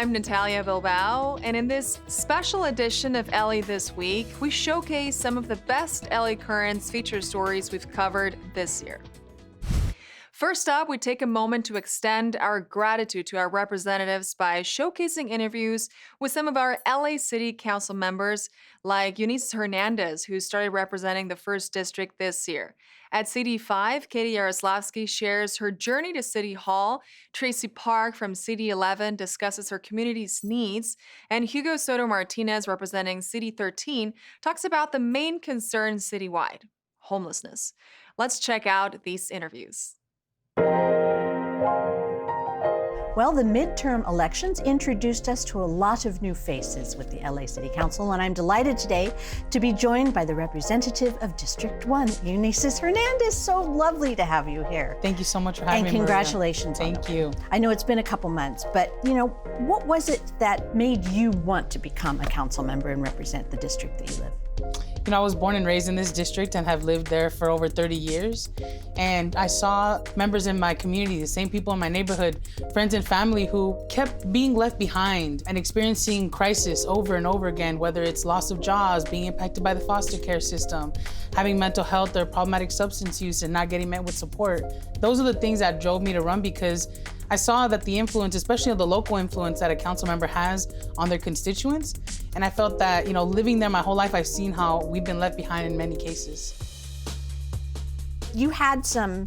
I'm Natalia Bilbao, and in this special edition of LA This Week, we showcase some of the best LA Currents feature stories we've covered this year. First up, we take a moment to extend our gratitude to our representatives by showcasing interviews with some of our LA City Council members, like Eunisses Hernandez, who started representing the 1st District this year. At CD5, Katy Yaroslavsky shares her journey to City Hall. Traci Park from CD11 discusses her community's needs. And Hugo Soto-Martinez, representing CD13, talks about the main concern citywide, homelessness. Let's check out these interviews. Well, the midterm elections introduced us to a lot of new faces with the LA City Council, and I'm delighted today to be joined by the representative of District 1, Eunisses Hernandez. So lovely to have you here. Thank you so much for having me, And congratulations. Thank you. I know it's been a couple months, but what was it that made you want to become a council member and represent the district that you live? I was born and raised in this district and have lived there for over 30 years. And I saw members in my community, the same people in my neighborhood, friends and family who kept being left behind and experiencing crisis over and over again, whether it's loss of jobs, being impacted by the foster care system, having mental health or problematic substance use and not getting met with support. Those are the things that drove me to run, because I saw that the influence, especially the local influence that a council member has on their constituents, and I felt that, living there my whole life, I've seen how we've been left behind in many cases. You had some,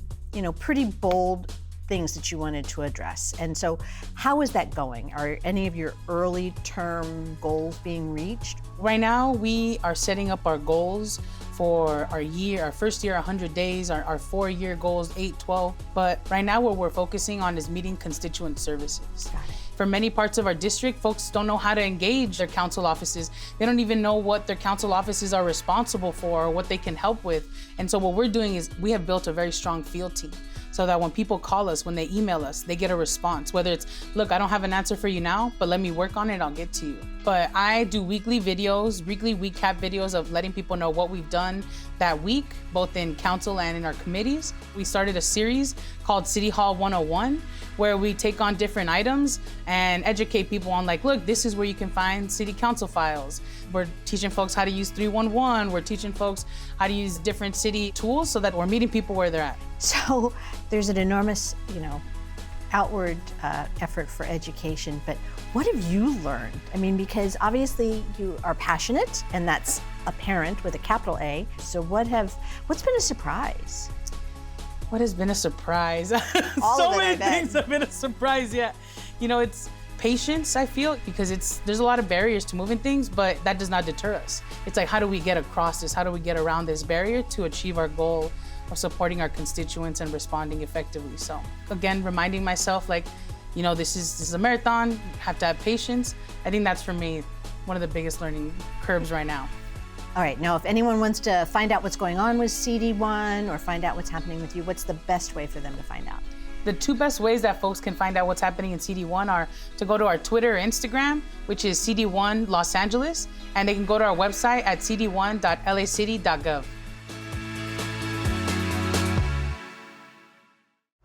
pretty bold things that you wanted to address. And so how is that going? Are any of your early term goals being reached? Right now, we are setting up our goals for our first year, 100 days, our 4-year goals, 8, 12. But right now what we're focusing on is meeting constituent services. Got it. For many parts of our district, folks don't know how to engage their council offices. They don't even know what their council offices are responsible for or what they can help with. And so what we're doing is we have built a very strong field team, so that when people call us, when they email us, they get a response. Whether it's, look, I don't have an answer for you now, but let me work on it, I'll get to you. But I do weekly recap videos of letting people know what we've done that week, both in council and in our committees. We started a series called City Hall 101, where we take on different items and educate people on, look, this is where you can find city council files. We're teaching folks how to use 311. We're teaching folks how to use different city tools so that we're meeting people where they're at. So there's an enormous, outward effort for education, but what have you learned? I mean, because obviously you are passionate, and that's apparent with a capital A. So what's been a surprise? What has been a surprise? All so of it, many I bet. things have been a surprise, yeah. It's patience, I feel, because there's a lot of barriers to moving things, but that does not deter us. It's like, how do we get across this? How do we get around this barrier to achieve our goal of supporting our constituents and responding effectively? So again, reminding myself, this is a marathon, you have to have patience. I think that's, for me, one of the biggest learning curves right now. All right, now if anyone wants to find out what's going on with CD1 or find out what's happening with you, what's the best way for them to find out? The 2 best ways that folks can find out what's happening in CD1 are to go to our Twitter or Instagram, which is CD1 Los Angeles, and they can go to our website at cd1.lacity.gov.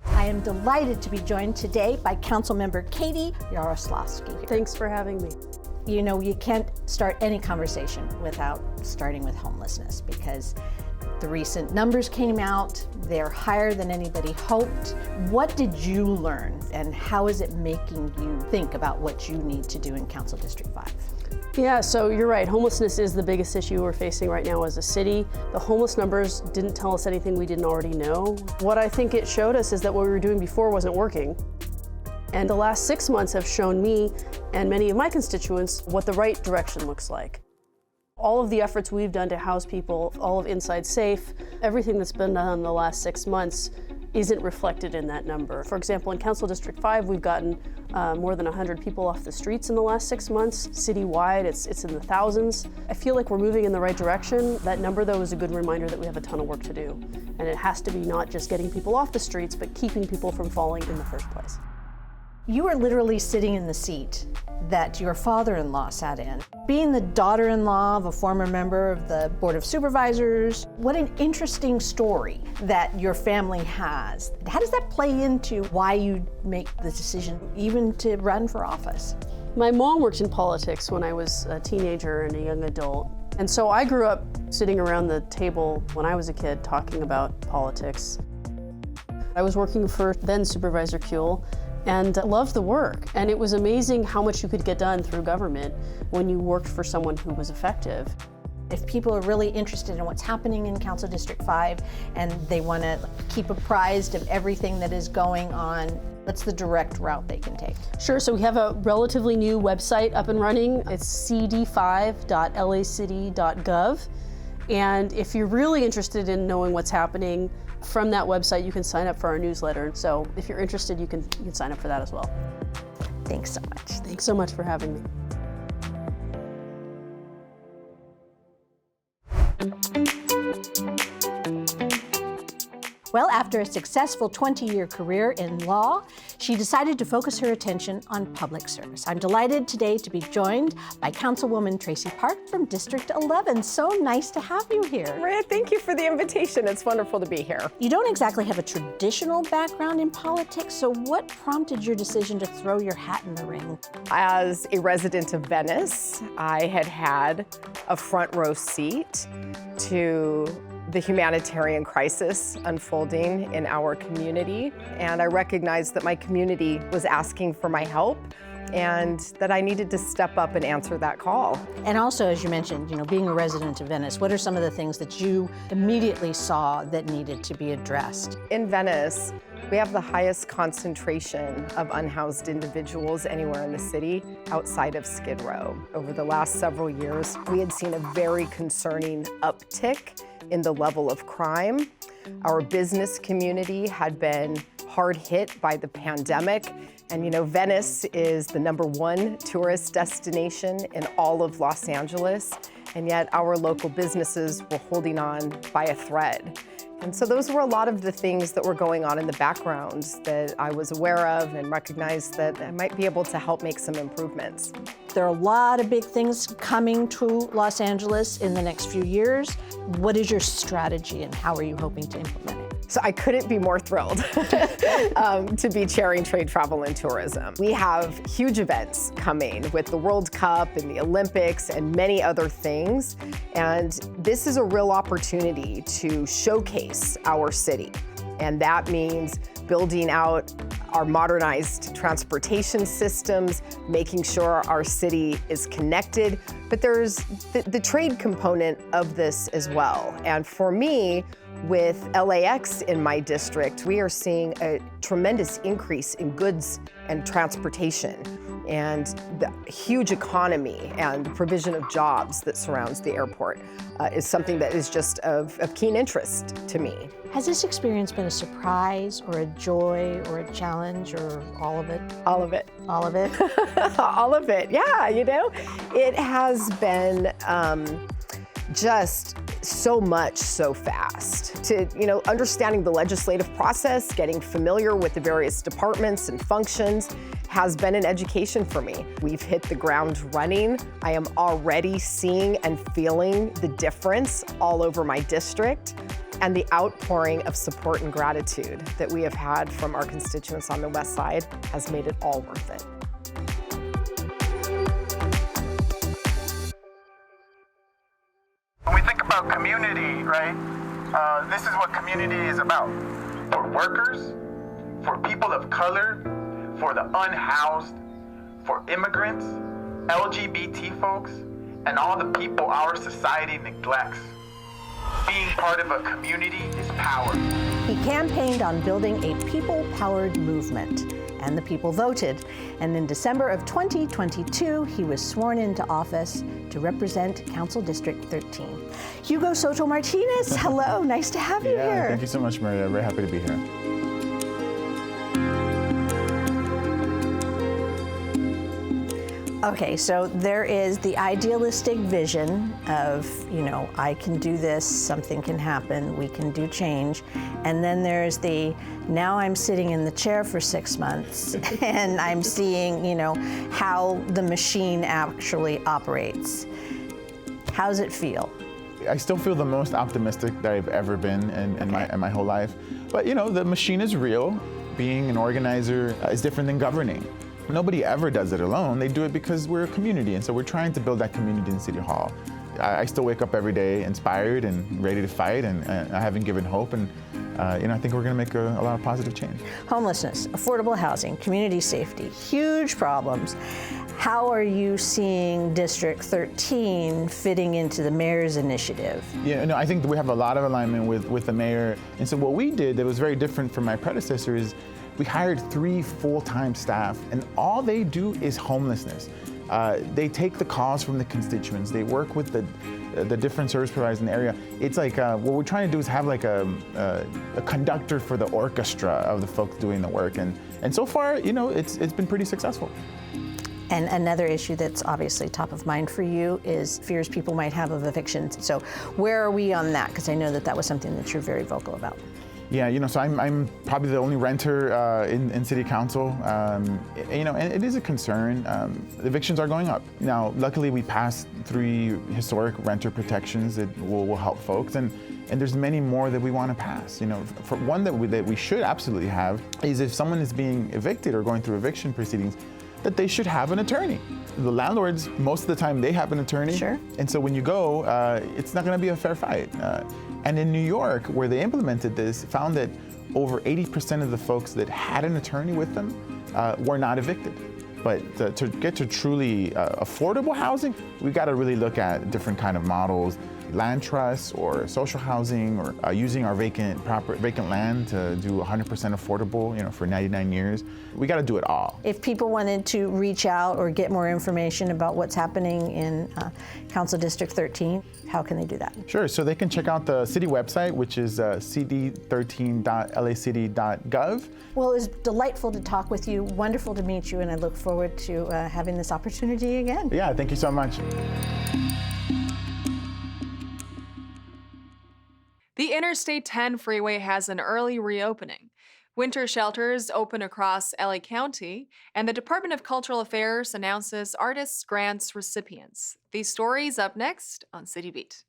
I am delighted to be joined today by Councilmember Katy Yaroslavsky. Thanks for having me. You can't start any conversation without starting with homelessness, because the recent numbers came out. They're higher than anybody hoped. What did you learn, and how is it making you think about what you need to do in Council District 5? Yeah, so you're right. Homelessness is the biggest issue we're facing right now as a city. The homeless numbers didn't tell us anything we didn't already know. What I think it showed us is that what we were doing before wasn't working. And the last 6 months have shown me and many of my constituents what the right direction looks like. All of the efforts we've done to house people, all of Inside Safe, everything that's been done in the last 6 months isn't reflected in that number. For example, in Council District 5, we've gotten more than 100 people off the streets in the last 6 months. Citywide, it's in the thousands. I feel like we're moving in the right direction. That number, though, is a good reminder that we have a ton of work to do. And it has to be not just getting people off the streets, but keeping people from falling in the first place. You are literally sitting in the seat that your father-in-law sat in. Being the daughter-in-law of a former member of the Board of Supervisors, what an interesting story that your family has. How does that play into why you make the decision even to run for office? My mom worked in politics when I was a teenager and a young adult. And so I grew up sitting around the table when I was a kid talking about politics. I was working for then Supervisor Kuehl and loved the work. And it was amazing how much you could get done through government when you worked for someone who was effective. If people are really interested in what's happening in Council District 5 and they want to keep apprised of everything that is going on, what's the direct route they can take? Sure, so we have a relatively new website up and running. It's cd5.lacity.gov. And if you're really interested in knowing what's happening, from that website you can sign up for our newsletter. So if you're interested, you can sign up for that as well. Thanks so much. Thanks so much for having me. Well, after a successful 20-year career in law, she decided to focus her attention on public service. I'm delighted today to be joined by Councilwoman Traci Park from District 11. So nice to have you here. Maria, thank you for the invitation. It's wonderful to be here. You don't exactly have a traditional background in politics, so what prompted your decision to throw your hat in the ring? As a resident of Venice, I had a front row seat to the humanitarian crisis unfolding in our community, and I recognized that my community was asking for my help and that I needed to step up and answer that call. And also, as you mentioned, being a resident of Venice, what are some of the things that you immediately saw that needed to be addressed? In Venice, we have the highest concentration of unhoused individuals anywhere in the city outside of Skid Row. Over the last several years, we had seen a very concerning uptick in the level of crime. Our business community had been hard hit by the pandemic. And Venice is the #1 tourist destination in all of Los Angeles. And yet our local businesses were holding on by a thread. And so those were a lot of the things that were going on in the background that I was aware of and recognized that I might be able to help make some improvements. There are a lot of big things coming to Los Angeles in the next few years. What is your strategy and how are you hoping to implement it? So I couldn't be more thrilled to be chairing trade, travel, and tourism. We have huge events coming with the World Cup and the Olympics and many other things. And this is a real opportunity to showcase our city. And that means building out our modernized transportation systems, making sure our city is connected. But there's the trade component of this as well. And for me, with LAX in my district, we are seeing a tremendous increase in goods and transportation and the huge economy and provision of jobs that surrounds the airport is something that is just of keen interest to me. Has this experience been a surprise or a joy or a challenge or all of it? All of it. All of it? All of it, yeah, It has been just so much so fast. To, understanding the legislative process, getting familiar with the various departments and functions has been an education for me. We've hit the ground running. I am already seeing and feeling the difference all over my district, and the outpouring of support and gratitude that we have had from our constituents on the West Side has made it all worth it. When we think about community, right, this is what community is about. For workers, for people of color, for the unhoused, for immigrants, LGBT folks, and all the people our society neglects. Being part of a community is power. He campaigned on building a people-powered movement, and the people voted. And in December of 2022, he was sworn into office to represent Council District 13. Hugo Soto-Martinez, hello, nice to have you here. Thank you so much, Maria. Very happy to be here. Okay, so there is the idealistic vision of, I can do this, something can happen, we can do change. And then there's the, now I'm sitting in the chair for 6 months and I'm seeing, how the machine actually operates. How's it feel? I still feel the most optimistic that I've ever been in my whole life. But the machine is real. Being an organizer is different than governing. nobody ever does it alone. They do it because we're a community, and so we're trying to build that community in City Hall. I still wake up every day inspired and ready to fight, and I haven't given hope, and I think we're going to make a lot of positive change. Homelessness, affordable housing, community safety, huge problems. How are you seeing District 13 fitting into the mayor's initiative? Yeah, no, I think we have a lot of alignment with the mayor. And so what we did that was very different from my predecessors, we hired 3 full-time staff, and all they do is homelessness. They take the calls from the constituents. They work with the different service providers in the area. It's like what we're trying to do is have like a conductor for the orchestra of the folks doing the work, and so far, it's been pretty successful. And another issue that's obviously top of mind for you is fears people might have of evictions. So where are we on that? Because I know that was something that you're very vocal about. Yeah, so I'm probably the only renter in City Council, and it is a concern. Evictions are going up. Now, luckily we passed 3 historic renter protections that will help folks, and there's many more that we want to pass. For one that we should absolutely have is if someone is being evicted or going through eviction proceedings, that they should have an attorney. The landlords, most of the time, they have an attorney. Sure. And so when you go, it's not going to be a fair fight. And in New York, where they implemented this, found that over 80% of the folks that had an attorney with them were not evicted. But to get to truly affordable housing, we've got to really look at different kind of models, land trusts or social housing, or using our vacant land to do 100% affordable, for 99 years. We got to do it all. If people wanted to reach out or get more information about what's happening in Council District 13, how can they do that? Sure, so they can check out the city website, which is cd13.lacity.gov. Well, it was delightful to talk with you, wonderful to meet you, and I look forward to having this opportunity again. Yeah, thank you so much. The Interstate 10 freeway has an early reopening. Winter shelters open across LA County, and the Department of Cultural Affairs announces artists' grants recipients. These stories up next on City Beat.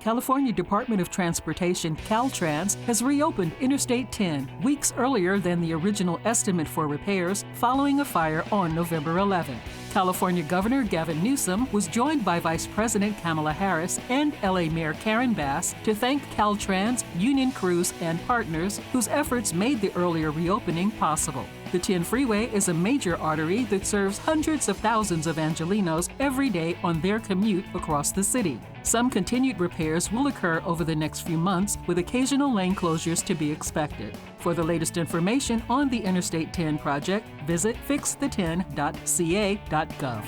California Department of Transportation, Caltrans, has reopened Interstate 10 weeks earlier than the original estimate for repairs following a fire on November 11. California Governor Gavin Newsom was joined by Vice President Kamala Harris and LA Mayor Karen Bass to thank Caltrans, union crews, and partners whose efforts made the earlier reopening possible. The 10 freeway is a major artery that serves hundreds of thousands of Angelenos every day on their commute across the city. Some continued repairs will occur over the next few months, with occasional lane closures to be expected. For the latest information on the Interstate 10 project, visit fixthe10.ca.gov.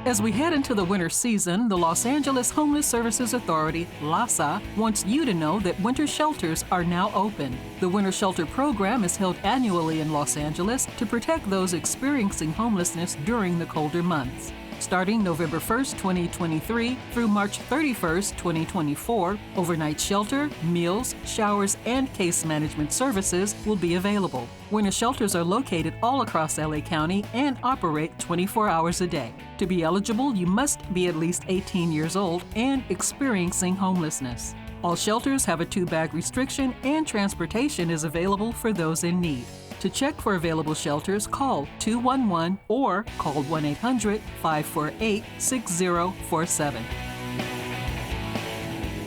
As we head into the winter season, the Los Angeles Homeless Services Authority, LAHSA, wants you to know that winter shelters are now open. The Winter Shelter Program is held annually in Los Angeles to protect those experiencing homelessness during the colder months. Starting November 1st, 2023 through March 31st, 2024, overnight shelter, meals, showers, and case management services will be available. Winter shelters are located all across LA County and operate 24 hours a day. To be eligible, you must be at least 18 years old and experiencing homelessness. All shelters have a 2-bag restriction, and transportation is available for those in need. To check for available shelters, call 211 or call 1-800-548-6047.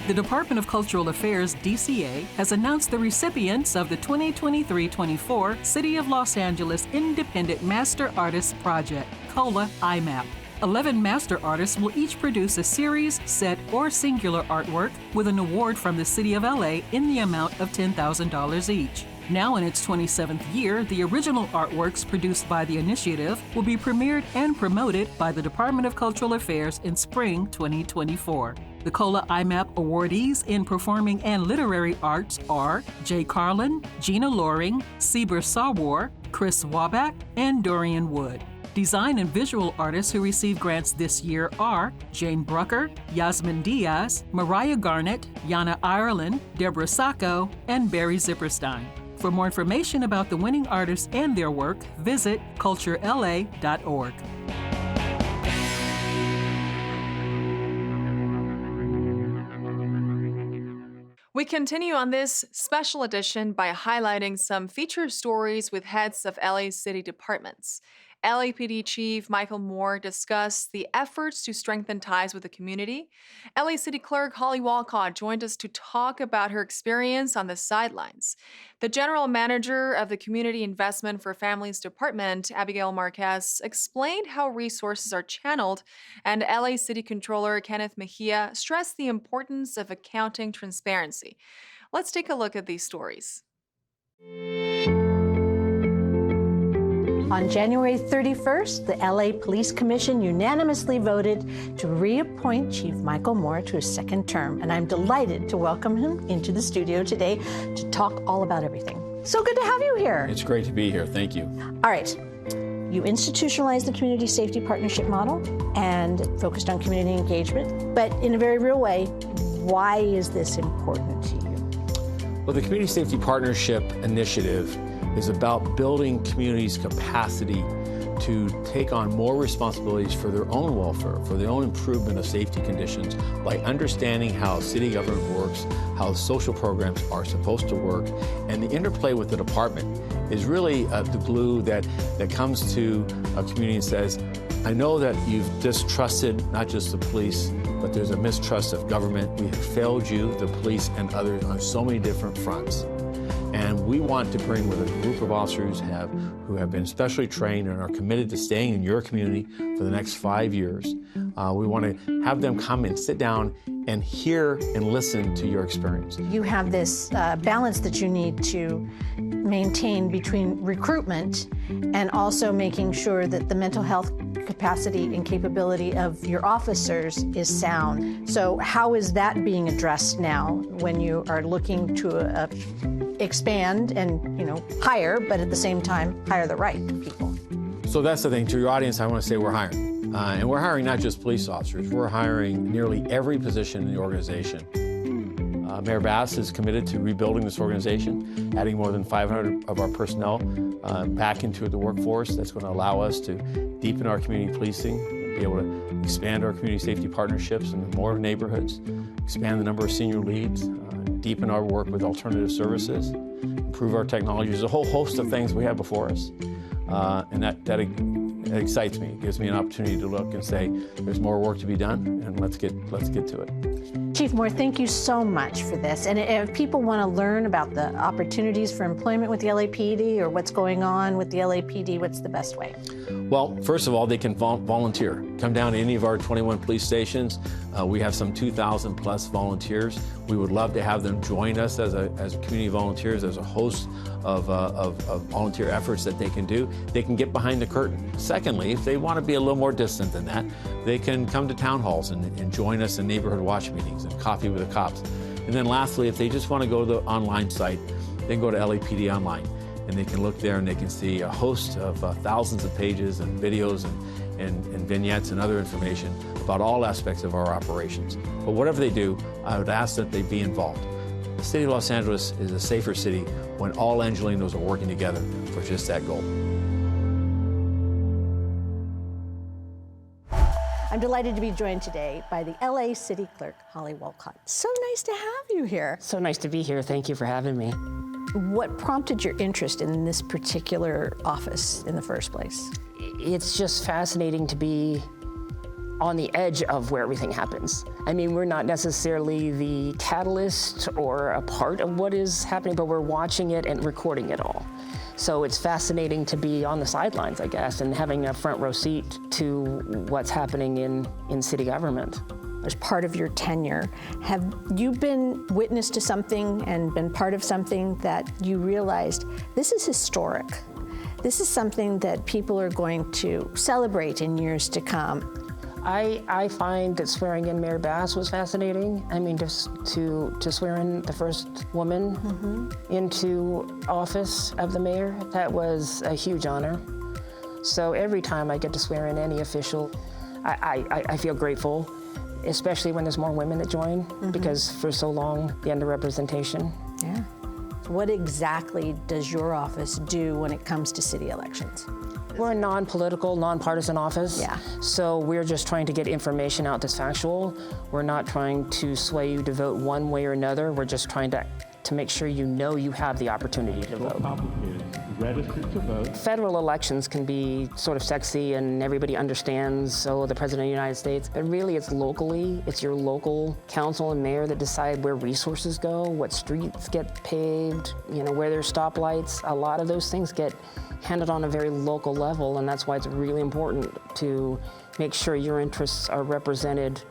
The Department of Cultural Affairs, DCA, has announced the recipients of the 2023-24 City of Los Angeles Independent Master Artists Project, COLA-IMAP. 11 master artists will each produce a series, set, or singular artwork with an award from the City of LA in the amount of $10,000 each. Now in its 27th year, the original artworks produced by the initiative will be premiered and promoted by the Department of Cultural Affairs in spring 2024. The COLA-IMAP awardees in performing and literary arts are Jay Carlin, Gina Loring, Sieber Sawar, Chris Wabach, and Dorian Wood. Design and visual artists who receive grants this year are Jane Brucker, Yasmin Diaz, Mariah Garnett, Yana Ireland, Deborah Sacco, and Barry Zipperstein. For more information about the winning artists and their work, visit culturela.org. We continue on this special edition by highlighting some feature stories with heads of LA City departments. LAPD Chief Michael Moore discussed the efforts to strengthen ties with the community. LA City Clerk Holly Wolcott joined us to talk about her experience on the sidelines. The General Manager of the Community Investment for Families Department, Abigail Marquez, explained how resources are channeled, and LA City Controller Kenneth Mejia stressed the importance of accounting transparency. Let's take a look at these stories. On January 31st, the LA Police Commission unanimously voted to reappoint Chief Michael Moore to his second term, and I'm delighted to welcome him into the studio today to talk all about everything. So good to have you here. It's great to be here. Thank you. All right. You institutionalized the community safety partnership model and focused on community engagement, but in a very real way, why is this important to you? Well, the Community Safety Partnership Initiative is about building communities' capacity to take on more responsibilities for their own welfare, for their own improvement of safety conditions by understanding how city government works, how social programs are supposed to work, and the interplay with the department is really the glue that comes to a community and says, I know that you've distrusted not just the police, but there's a mistrust of government. We have failed you, the police and others, on so many different fronts. And we want to bring with a group of officers who have been specially trained and are committed to staying in your community for the next 5 years. We want to have them come and sit down and hear and listen to your experience. You have this balance that you need to maintain between recruitment and also making sure that the mental health capacity and capability of your officers is sound. So how is that being addressed now when you are looking to expand and, hire, but at the same time, hire the right people? So that's the thing. To your audience, I want to say we're hiring. And we're hiring not just police officers. We're hiring nearly every position in the organization. Mayor Bass is committed to rebuilding this organization, adding more than 500 of our personnel back into the workforce. That's going to allow us to deepen our community policing, be able to expand our community safety partnerships in more neighborhoods, expand the number of senior leads, deepen our work with alternative services, improve our technology. There's a whole host of things we have before us. And that excites me. It gives me an opportunity to look and say, there's more work to be done, and let's get to it. Chief Moore, thank you so much for this. And if people want to learn about the opportunities for employment with the LAPD or what's going on with the LAPD, what's the best way? Well, first of all, they can volunteer. Come down to any of our 21 police stations. We have some 2,000 plus volunteers. We would love to have them join us as community volunteers. There's a host of volunteer efforts that they can do. They can get behind the curtain. Secondly, if they want to be a little more distant than that, they can come to town halls and join us in neighborhood watch meetings and coffee with the cops. And then lastly, if they just want to go to the online site, they can go to LAPD Online. And they can look there and they can see a host of thousands of pages and videos and vignettes and other information about all aspects of our operations. But whatever they do, I would ask that they be involved. The city of Los Angeles is a safer city when all Angelenos are working together for just that goal. I'm delighted to be joined today by the LA City Clerk, Holly Wolcott. So nice to have you here. So nice to be here. Thank you for having me. What prompted your interest in this particular office in the first place? It's just fascinating to be on the edge of where everything happens. I mean, we're not necessarily the catalyst or a part of what is happening, but we're watching it and recording it all. So it's fascinating to be on the sidelines, I guess, and having a front row seat to what's happening in city government. As part of your tenure, have you been witness to something and been part of something that you realized this is historic? This is something that people are going to celebrate in years to come. I find that swearing in Mayor Bass was fascinating. I mean, just to swear in the first woman into office of the mayor, that was a huge honor. So every time I get to swear in any official, I feel grateful, especially when there's more women that join, because for so long, the underrepresentation. Yeah. What exactly does your office do when it comes to city elections? We're a non-political, non-partisan office. Yeah. So we're just trying to get information out that's factual. We're not trying to sway you to vote one way or another. We're just trying to make sure you know you have the opportunity to vote. Register to vote. Federal elections can be sort of sexy and everybody understands, so the President of the United States, but really it's locally, it's your local council and mayor that decide where resources go, what streets get paved, you know, where there's stoplights. A lot of those things get handled on a very local level, and that's why it's really important to make sure your interests are represented.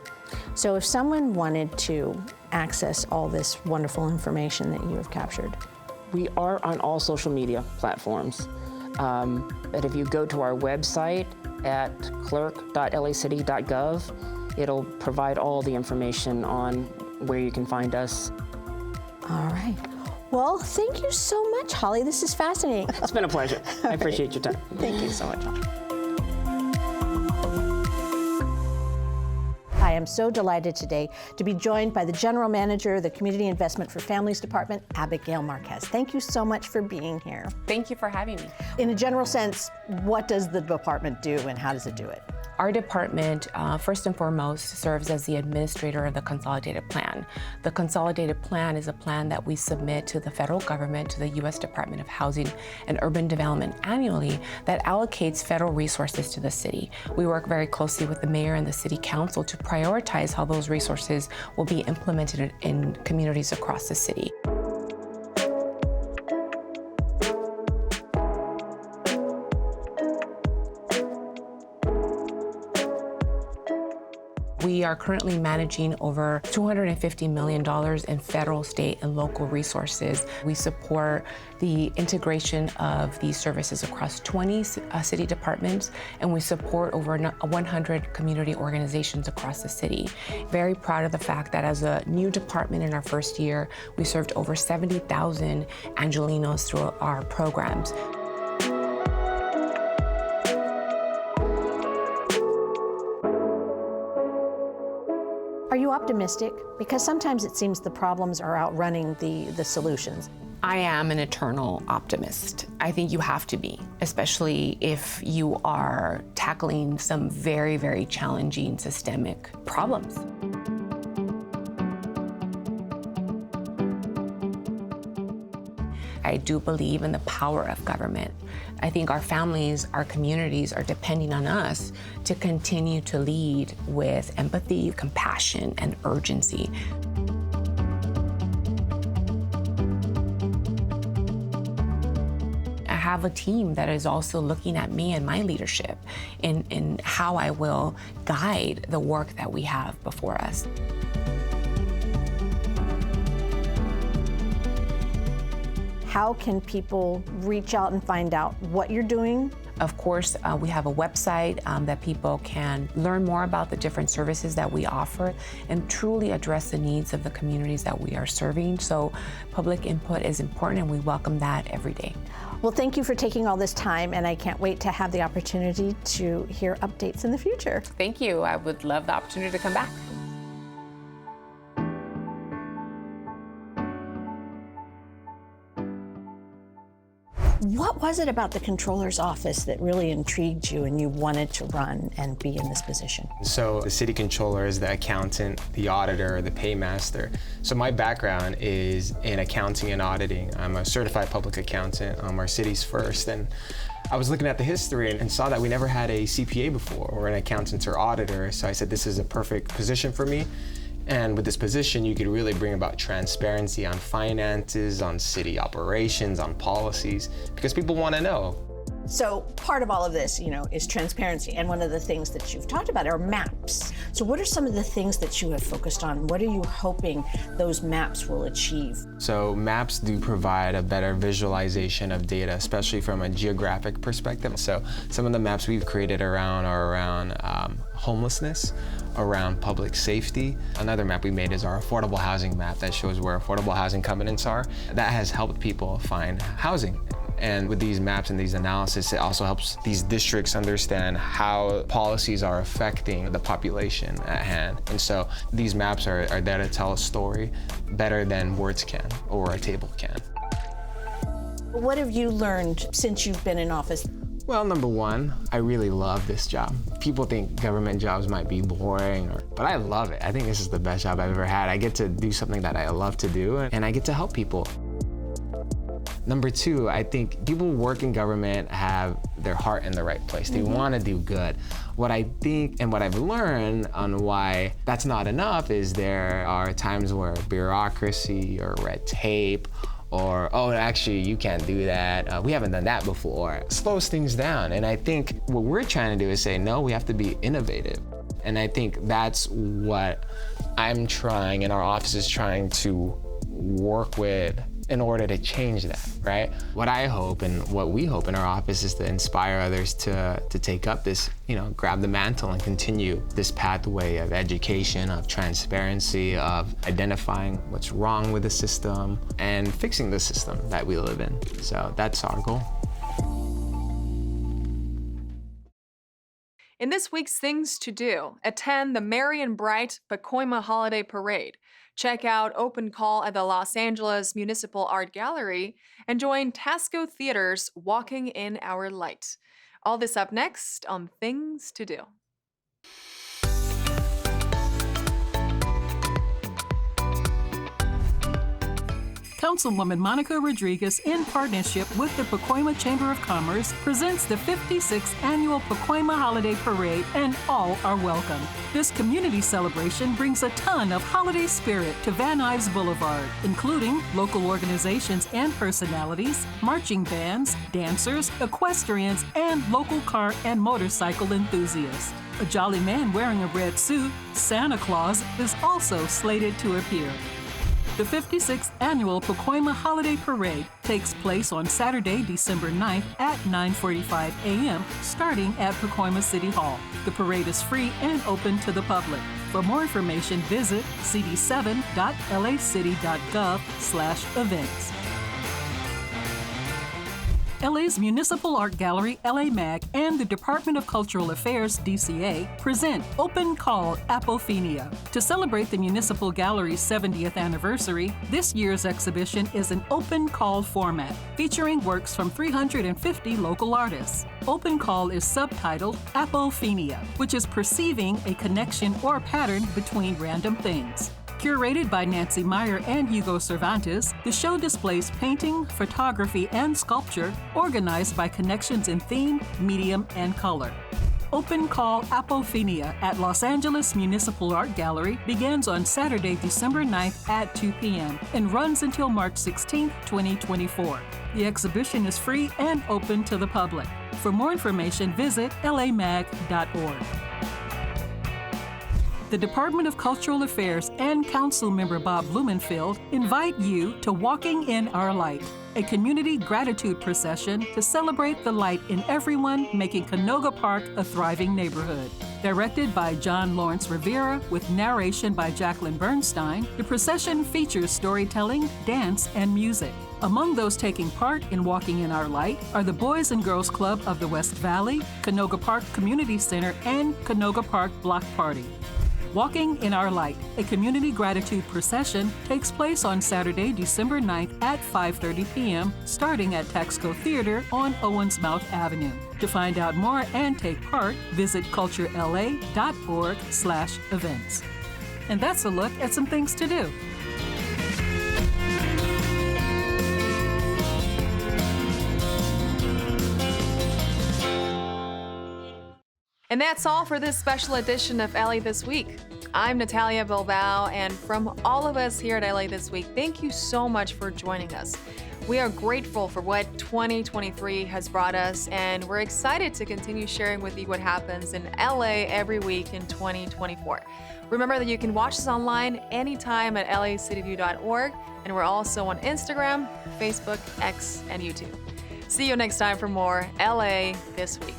So if someone wanted to access all this wonderful information that you have captured, we are on all social media platforms. But if you go to our website at clerk.lacity.gov, it'll provide all the information on where you can find us. all right. Well, thank you so much, Holly. This is fascinating. It's been a pleasure. I appreciate your time. Thank you so much, Holly. I am so delighted today to be joined by the General Manager of the Community Investment for Families Department, Abigail Marquez. Thank you so much for being here. Thank you for having me. In a general sense, what does the department do and how does it do it? Our department, first and foremost, serves as the administrator of the Consolidated Plan. The Consolidated Plan is a plan that we submit to the federal government, to the U.S. Department of Housing and Urban Development annually that allocates federal resources to the city. We work very closely with the mayor and the city council to prioritize how those resources will be implemented in communities across the city. We are currently managing over $250 million in federal, state, and local resources. We support the integration of these services across 20 city departments, and we support over 100 community organizations across the city. Very proud of the fact that as a new department in our first year, we served over 70,000 Angelinos through our programs. Are you optimistic? Because sometimes it seems the problems are outrunning the solutions. I am an eternal optimist. I think you have to be, especially if you are tackling some very, very challenging systemic problems. I do believe in the power of government. I think our families, our communities are depending on us to continue to lead with empathy, compassion, and urgency. I have a team that is also looking at me and my leadership in how I will guide the work that we have before us. How can people reach out and find out what you're doing? Of course, we have a website that people can learn more about the different services that we offer and truly address the needs of the communities that we are serving. So public input is important and we welcome that every day. Well, thank you for taking all this time, and I can't wait to have the opportunity to hear updates in the future. Thank you. I would love the opportunity to come back. What was it about the controller's office that really intrigued you and you wanted to run and be in this position? So the city controller is the accountant, the auditor, the paymaster. So my background is in accounting and auditing. I'm a certified public accountant, our city's first. And I was looking at the history and saw that we never had a CPA before or an accountant or auditor. So I said, this is a perfect position for me. And with this position, you could really bring about transparency on finances, on city operations, on policies, because people want to know. So part of all of this, is transparency. And one of the things that you've talked about are maps. So what are some of the things that you have focused on? What are you hoping those maps will achieve? So maps do provide a better visualization of data, especially from a geographic perspective. So some of the maps we've created are around homelessness, around public safety. Another map we made is our affordable housing map that shows where affordable housing covenants are. That has helped people find housing. And with these maps and these analysis, it also helps these districts understand how policies are affecting the population at hand. And so these maps are there to tell a story better than words can or a table can. What have you learned since you've been in office? Well, number one, I really love this job. People think government jobs might be boring, but I love it. I think this is the best job I've ever had. I get to do something that I love to do, and I get to help people. Number two, I think people who work in government have their heart in the right place. They want to do good. What I think and what I've learned on why that's not enough is there are times where bureaucracy or red tape or, oh, actually, you can't do that. We haven't done that before. Slows things down. And I think what we're trying to do is say, no, we have to be innovative. And I think that's what I'm trying and our office is trying to work with in order to change that, right? What I hope and what we hope in our office is to inspire others to take up this, grab the mantle and continue this pathway of education, of transparency, of identifying what's wrong with the system and fixing the system that we live in. So that's our goal. In this week's Things to Do, attend the Merry and Bright Pacoima Holiday Parade, check out Open Call at the Los Angeles Municipal Art Gallery, and join Tasco Theater's Walking in Our Light. All this up next on Things to Do. Councilwoman Monica Rodriguez, in partnership with the Pacoima Chamber of Commerce, presents the 56th Annual Pacoima Holiday Parade, and all are welcome. This community celebration brings a ton of holiday spirit to Van Nuys Boulevard, including local organizations and personalities, marching bands, dancers, equestrians, and local car and motorcycle enthusiasts. A jolly man wearing a red suit, Santa Claus, is also slated to appear. The 56th Annual Pacoima Holiday Parade takes place on Saturday, December 9th at 9:45 a.m., starting at Pacoima City Hall. The parade is free and open to the public. For more information, visit cd7.lacity.gov/events. LA's Municipal Art Gallery, LA MAG, and the Department of Cultural Affairs, DCA, present Open Call Apophenia. To celebrate the Municipal Gallery's 70th anniversary, this year's exhibition is an open call format, featuring works from 350 local artists. Open Call is subtitled Apophenia, which is perceiving a connection or pattern between random things. Curated by Nancy Meyer and Hugo Cervantes, the show displays painting, photography, and sculpture organized by connections in theme, medium, and color. Open Call Apophenia at Los Angeles Municipal Art Gallery begins on Saturday, December 9th at 2 p.m. and runs until March 16, 2024. The exhibition is free and open to the public. For more information, visit lamag.org. The Department of Cultural Affairs and Councilmember Bob Blumenfield invite you to Walking in Our Light, a community gratitude procession to celebrate the light in everyone, making Canoga Park a thriving neighborhood. Directed by John Lawrence Rivera with narration by Jacqueline Bernstein, the procession features storytelling, dance, and music. Among those taking part in Walking in Our Light are the Boys and Girls Club of the West Valley, Canoga Park Community Center, and Canoga Park Block Party. Walking in Our Light, a community gratitude procession, takes place on Saturday, December 9th at 5:30 p.m., starting at Taxco Theater on Owensmouth Avenue. To find out more and take part, visit culturela.org/events. And that's a look at some things to do. And that's all for this special edition of LA This Week. I'm Natalia Bilbao, and from all of us here at LA This Week, thank you so much for joining us. We are grateful for what 2023 has brought us, and we're excited to continue sharing with you what happens in LA every week in 2024. Remember that you can watch us online anytime at lacityview.org, and we're also on Instagram, Facebook, X, and YouTube. See you next time for more LA This Week.